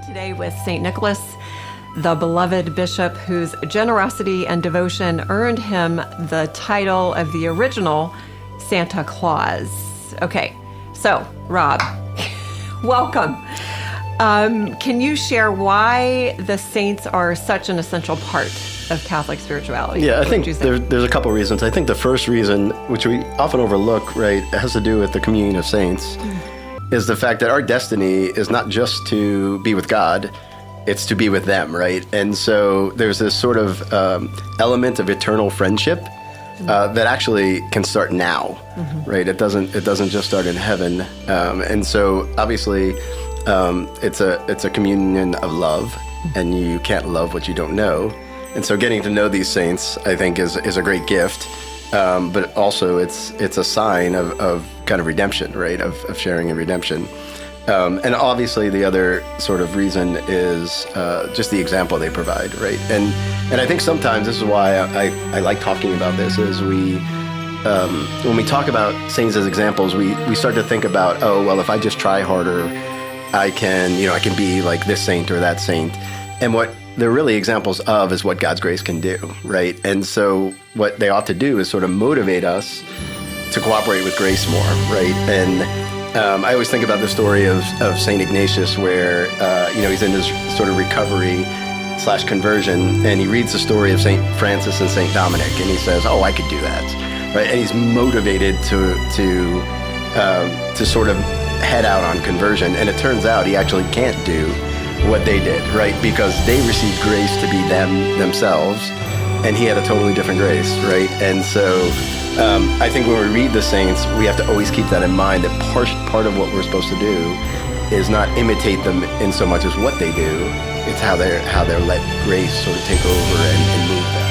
in today with St. Nicholas, the beloved bishop whose generosity and devotion earned him the title of the original Santa Claus. Okay, so Rob, welcome. Can you share why the saints are such an essential part of Catholic spirituality? Yeah, I think there's a couple reasons. I think the first reason, which we often overlook, right, has to do with the communion of saints, is the fact that our destiny is not just to be with God, it's to be with them, right? And so there's this sort of element of eternal friendship that actually can start now, right? It doesn't just start in heaven. And so obviously it's a communion of love, and you can't love what you don't know. And so getting to know these saints, I think, is a great gift. But also it's a sign of kind of redemption, right? Of sharing in redemption. And obviously the other sort of reason is just the example they provide, right? And I think sometimes this is why I like talking about this, is when we talk about saints as examples, we start to think about, oh, well, if I just try harder, I can be like this saint or that saint. And what they're really examples of is what God's grace can do, right? And so what they ought to do is sort of motivate us to cooperate with grace more, right? And I always think about the story of St. Ignatius, where he's in his sort of recovery / conversion, and he reads the story of St. Frances and St. Dominic, and he says, oh, I could do that, right? And he's motivated to sort of head out on conversion, and it turns out he actually can't do what they did, right? Because they received grace to be themselves, and he had a totally different grace, right? And so I think when we read the saints, we have to always keep that in mind, that part of what we're supposed to do is not imitate them in so much as what they do. It's how they're let grace sort of take over and move them.